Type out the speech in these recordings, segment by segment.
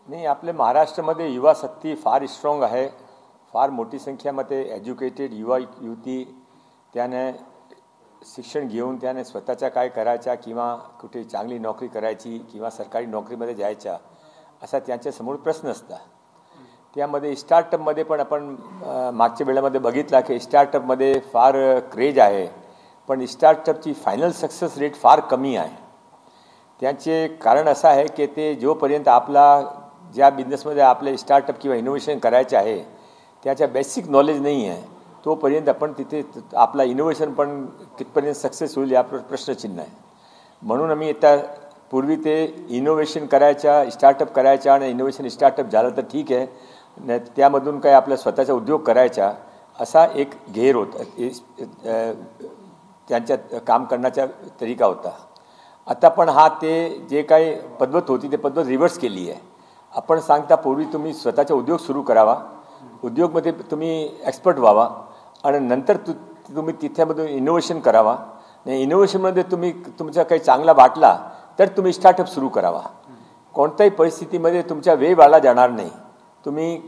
नाही, आपल्या महाराष्ट्रामध्ये युवा शक्ती फार स्ट्रॉंग आहे. फार मोठी संख्यामध्ये एज्युकेटेड युवा युवती त्याने शिक्षण घेऊन त्याने स्वतःच्या काय करायच्या किंवा कुठे चांगली नोकरी करायची किंवा सरकारी नोकरीमध्ये जायच्या असा त्यांच्यासमोर प्रश्न असता. त्यामध्ये स्टार्टअपमध्ये पण आपण मागच्या वेळेमध्ये बघितला की स्टार्टअपमध्ये फार क्रेज आहे, पण स्टार्टअपची फायनल सक्सेस रेट फार कमी आहे. त्याचे कारण असं आहे की ते जोपर्यंत आपला ज्या बिझनेसमध्ये आपले स्टार्टअप किंवा इनोव्हेशन करायचे आहे त्याच्या बेसिक नॉलेज नाही आहे, तोपर्यंत आपण तिथे आपला इनोव्हेशन पण कितपर्यंत सक्सेस होईल या प्रश्नचिन्ह आहे. म्हणून आम्ही आता पूर्वी ते इनोव्हेशन करायच्या, स्टार्टअप करायच्या आणि इनोव्हेशन स्टार्टअप झालं तर ठीक आहे, नाही त्यामधून काय आपल्या स्वतःचा उद्योग करायचा असा एक घेर होता, त्यांच्यात काम करण्याचा तरीका होता. आता पण ते जे काही पद्धत होती ते पद्धत रिव्हर्स केली आहे. आपण सांगता पूर्वी तुम्ही स्वतःचा उद्योग सुरू करावा, उद्योगमध्ये तुम्ही एक्सपर्ट व्हावा आणि नंतर तुम्ही तिथ्यामधून इनोव्हेशन करावा. आणि इनोव्हेशनमध्ये तुम्ही तुमचा काही चांगला वाटला तर तुम्ही स्टार्टअप सुरू करावा. कोणत्याही परिस्थितीमध्ये तुमचा वेळ वाढला जाणार नाही. तुम्ही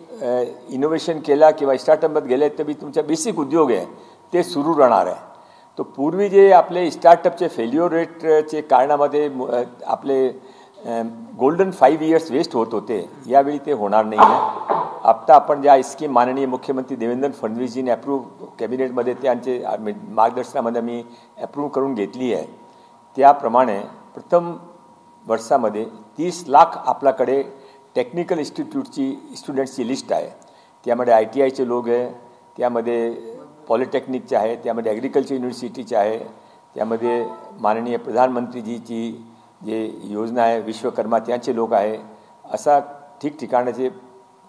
इनोव्हेशन केला किंवा स्टार्टअपमध्ये गेले तर तुमचा बेसिक उद्योग आहे ते सुरू राहणार आहे. तो पूर्वी जे आपले स्टार्टअपचे फेल्युअर रेटचे कारणामध्ये आपले गोल्डन 5 इयर्स वेस्ट होत होते, यावेळी ते होणार नाही आहे. आता आपण ज्या स्कीम माननीय मुख्यमंत्री देवेंद्र फडणवीसजींनी अप्रूव्ह कॅबिनेटमध्ये त्यांचे मार्गदर्शनामध्ये मी अप्रूव्ह करून घेतली आहे, त्याप्रमाणे प्रथम वर्षामध्ये 30 लाख आपल्याकडे टेक्निकल इन्स्टिट्यूटची स्टुडंट्सची लिस्ट आहे. त्यामध्ये ITIचे लोक आहे, त्यामध्ये पॉलिटेक्निकचे आहे, त्यामध्ये ॲग्रिकल्चर युनिव्हर्सिटीचे आहे, त्यामध्ये माननीय प्रधानमंत्रीजीची जे योजना आहे विश्वकर्मा त्यांचे लोक आहे. असा ठिकठिकाणाचे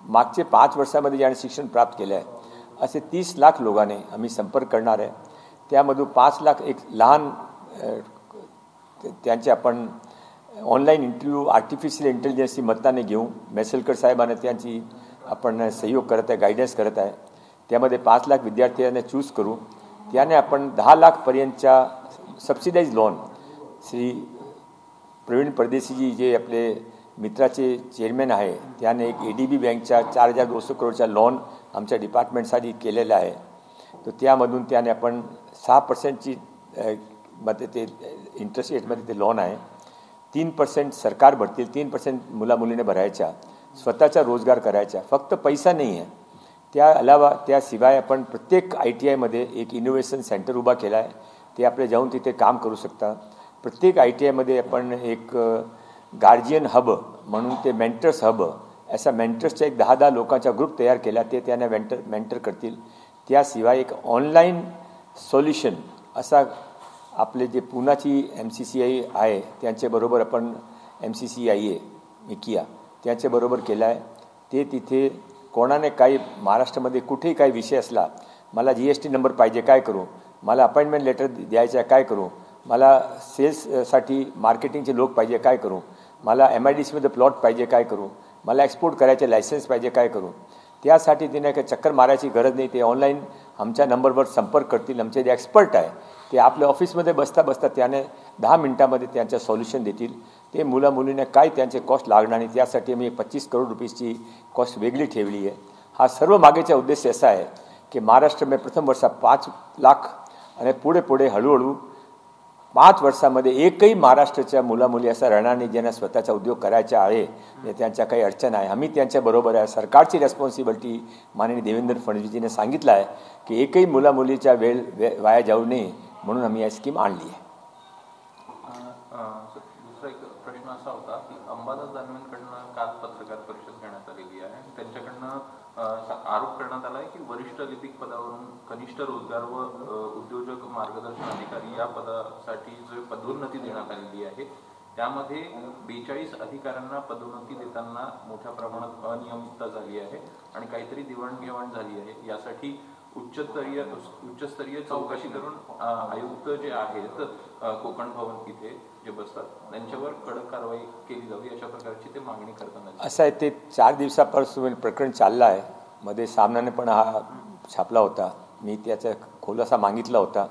मागचे 5 वर्षामध्ये ज्याने शिक्षण प्राप्त केलं आहे असे 30 लाख लोकांनी आम्ही संपर्क करणार आहे. त्यामधून 5 लाख एक लहान त्यांचे आपण ऑनलाईन इंटरव्ह्यू आर्टिफिशियल इंटेलिजन्सची मदताने घेऊन मेसलकर साहेबांना त्यांची आपण सहयोग करत आहे, गायडन्स करत आहे. त्यामध्ये 5 लाख विद्यार्थ्यांना चूज करू. त्याने आपण 10 लाखपर्यंतच्या सबसिडाइज लोन श्री प्रवीण परदेशीजी जे आपले मित्राचे चेअरमॅन आहे त्याने एक ADB बँकच्या 4,200 करोडचा लोन आमच्या डिपार्टमेंटसाठी केलेला आहे. तर त्यामधून त्याने आपण 6%ची मध्ये ते इंटरेस्ट रेटमध्ये ते लोन आहे. 3% सरकार भरतील, 3% मुलामुलीने भरायच्या, स्वतःचा रोजगार करायचा, फक्त पैसा नाही आहे. त्या अलावा त्याशिवाय आपण प्रत्येक ITIमध्ये एक इनोव्हेशन सेंटर उभा केला आहे. ते आपले जाऊन तिथे काम करू शकता. प्रत्येक ITIमध्ये आपण एक गार्जियन हब म्हणून ते मेंटर्स हब असा मेंटर्सचा एक 10 लोकांचा ग्रुप तयार केला, ते त्यांना मेंटर करतील. त्याशिवाय एक ऑनलाईन सोल्युशन असा आपले जे पुण्याची MCCI आहे त्यांच्याबरोबर आपण MCCIA मिकिया त्यांच्याबरोबर केला आहे. ते तिथे कोणाने काही महाराष्ट्रामध्ये कुठेही काही विषय असला, मला GST नंबर पाहिजे काय करू, मला अपॉइंटमेंट लेटर द्यायचं आहे काय करू, मला सेल्ससाठी मार्केटिंगचे लोक पाहिजे काय करू, मला MIDCमध्ये प्लॉट पाहिजे काय करू, मला एक्सपोर्ट करायचे लायसन्स पाहिजे काय करू, त्यासाठी तिने काही चक्कर मारायची गरज नाही. ते ऑनलाईन आमच्या नंबरवर संपर्क करतील. आमचे जे एक्सपर्ट आहे ते आपल्या ऑफिसमध्ये बसता बसता त्याने 10 मिनिटामध्ये त्यांचं सॉल्युशन देतील. ते मुलामुलीने काय त्यांचे कॉस्ट लागणार नाही, त्यासाठी मी 25 करोड रुपीजची कॉस्ट वेगळी ठेवली आहे. हा सर्व मागेचा उद्देश असा आहे की महाराष्ट्र प्रथम वर्षा 5 लाख आणि पुढे पुढे हळूहळू 5 वर्षामध्ये एकही महाराष्ट्राच्या मुलामुली असा राहणार नाही ज्यांना स्वतःचा उद्योग करायचा आहे, त्यांच्या काही अडचण आहे. आम्ही त्यांच्याबरोबर आहे. सरकारची रेस्पॉन्सिबिलिटी माननीय देवेंद्र फडणवीसजीने सांगितलं आहे की एकही मुलामुलीचा वेळ वाया जाऊ नये म्हणून आम्ही ही स्कीम आणली आहे. दुसरा एक प्रश्न असा होता की अंबादास दानवेंकडनं काल पत्रकार परिषद घेण्यात आलेली आहे. त्यांच्याकडनं आरोप करण्यात आला आहे की वरिष्ठ लिपिक पदावरून कनिष्ठ रोजगार व उद्योजक मार्गदर्शन अधिकारी या पदासाठी जो पदोन्नती देण्यात आलेली आहे त्यामध्ये 42 अधिकाऱ्यांना पदोन्नती देताना मोठ्या प्रमाणात अनियमितता झाली आहे आणि काहीतरी देवाणघेवाण झाली आहे. यासाठी उच्चस्तरीय चौकशी करून आयुक्त जे आहेत कोकण भवन इथे जे बसतात त्यांच्यावर कडक कारवाई केली जावी अशा प्रकारची ते मागणी करताना असं आहे. ते 4 दिवसापासून प्रकरण चाललं आहे. मध्ये सामनाने पण हा छापला होता. मी त्याचा खुलासा मागितला होता.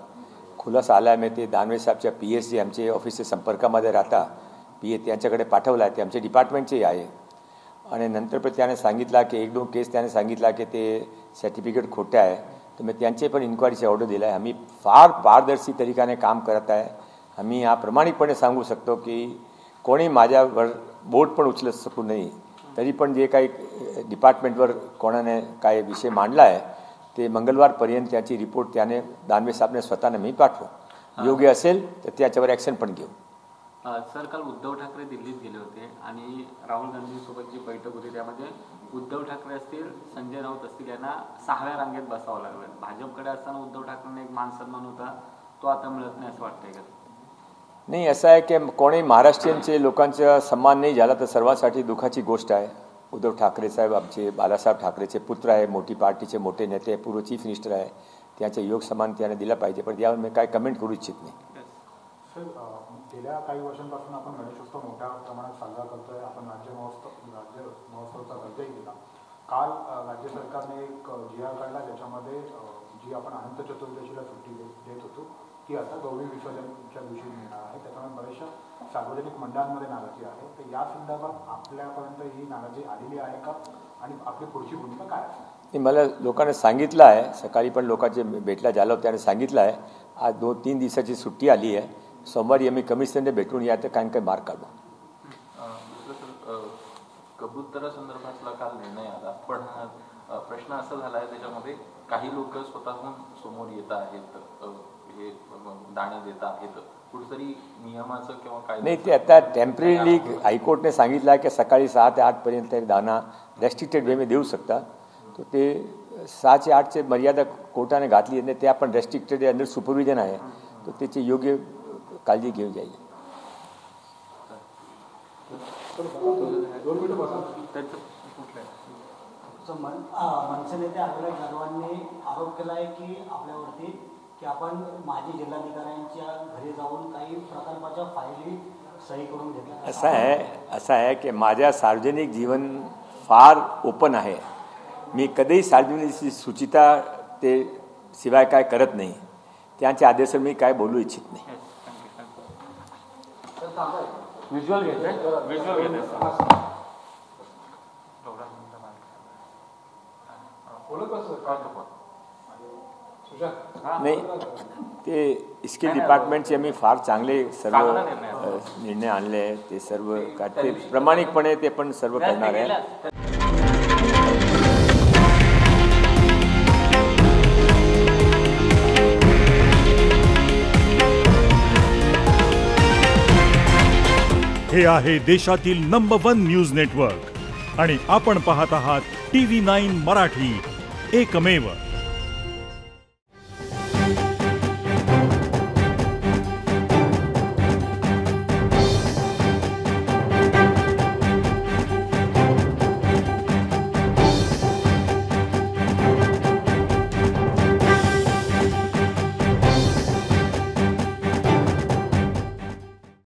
खुलासा आला आहे. मी ते दानवे साहेबच्या PS जे आमचे ऑफिसच्या संपर्कामध्ये राहता PA त्यांच्याकडे पाठवला आहे. ते आमचे डिपार्टमेंटचे आहे आणि नंतर पण त्याने सांगितला की 1-2 केस त्याने सांगितला की ते सर्टिफिकेट खोटे आहे. तर मी त्यांचे पण इन्क्वायरीची ऑर्डर दिला आहे. आम्ही फार पारदर्शी तरीकाने काम करत आहे. आम्ही हा प्रामाणिकपणे सांगू शकतो की कोणी माझ्यावर बोट पण उचलत शकू नये. तरी पण जे काही डिपार्टमेंटवर कोणाने काय विषय मांडला आहे ते मंगळवारपर्यंत त्याची रिपोर्ट त्याने दानवे साहेबने स्वतःने मी पाठवू. योग्य असेल तर त्याच्यावर ॲक्शन पण घेऊ. सर, काल उद्धव ठाकरे दिल्लीत गेले होते आणि राहुल गांधींसोबत जी बैठक होती त्यामध्ये उद्धव ठाकरे असतील, संजय राऊत असतील यांना 6व्या रांगेत बसावं लागलं. भाजपकडे असताना उद्धव ठाकरेंना एक मान सन्मान होता, तो आता मिळत नाही असं वाटतंय का? नाही, असं आहे की कोणी महाराष्ट्रीयनचे लोकांचा सन्मान नाही झाला तर सर्वांसाठी दुःखाची गोष्ट आहे. उद्धव ठाकरे साहेब आमचे बाळासाहेब ठाकरेचे पुत्र आहे, मोठी पार्टीचे मोठे नेते, पूर्व चीफ मिनिस्टर आहे. त्यांचे योग सन्मान त्याने दिला पाहिजे, पण यावर मी काय कमेंट करू इच्छित नाही. सर, गेल्या काही वर्षांपासून आपण गणेशोत्सव मोठ्या प्रमाणात साजरा करतोय. आपण राज्य महोत्सवाचा दर्जाही दिला. काल राज्य सरकारने एक GR काढला ज्याच्यामध्ये जी आपण अनंत चतुर्दशीला सुट्टी देत होतो ती आता गौरी विसर्जनच्या दिवशी मिळणार आहे. त्याच्यामुळे बऱ्याचशा सार्वजनिक मंडळांमध्ये नाराजी आहे. तर या संदर्भात आपल्यापर्यंत ही नाराजी आलेली आहे का आणि आपली पुढची भूमिका काय आहे? मला लोकांना सांगितलं आहे, सकाळी पण लोकांचे भेटला झालं त्याने सांगितलं आहे आज 2-3 दिवसाची सुट्टी आली आहे. सोमवारी आम्ही कमिशनने भेटून या तर काही मार्ग काढू. कबुतरा संदर्भातला काल निर्णय आला, पण प्रश्न असा झाला आहे त्याच्यामध्ये काही लोक स्वतःहून समोर येत आहेत, हे दाणे देत आहेत. कुठेतरी नियमाचं किंवा काय नाही, ते आता टेम्पररी हायकोर्टने सांगितलं आहे की सकाळी 6 ते 8 पर्यंत दाना रेस्ट्रिक्टेड वे मध्ये देऊ शकता. तर ते 6 ते 8ची मर्यादा कोर्टाने घातली आहे. ते आपण रेस्ट्रिक्टेड अंडर सुपरविजन आहे, तर त्याची योग्य काळजी घेऊन जाईल. मनसे नेते अनुराग जाधवांनी आरोप केला आहे की आपल्यावरती की आपण माजी जिल्हाधिकाऱ्यांच्या घरी जाऊन काही प्रकल्पाच्या फायली सही करून घेतल्या. असं आहे की माझ्या सार्वजनिक जीवन फार ओपन आहे. मी कधीही सार्वजनिक सूचिता ते शिवाय काय करत नाही. त्यांच्या आदेशावर मी काय बोलू इच्छित नाही. नाही, ते स्किल डिपार्टमेंटचे आम्ही फार चांगले सर्व निर्णय आणले. ते सर्व ते प्रामाणिकपणे ते पण सर्व करणार आहे. हे आहे देशातील नंबर 1 न्यूज नेटवर्क आणि आपण पाहत आहात TV9 मराठी, एकमेव.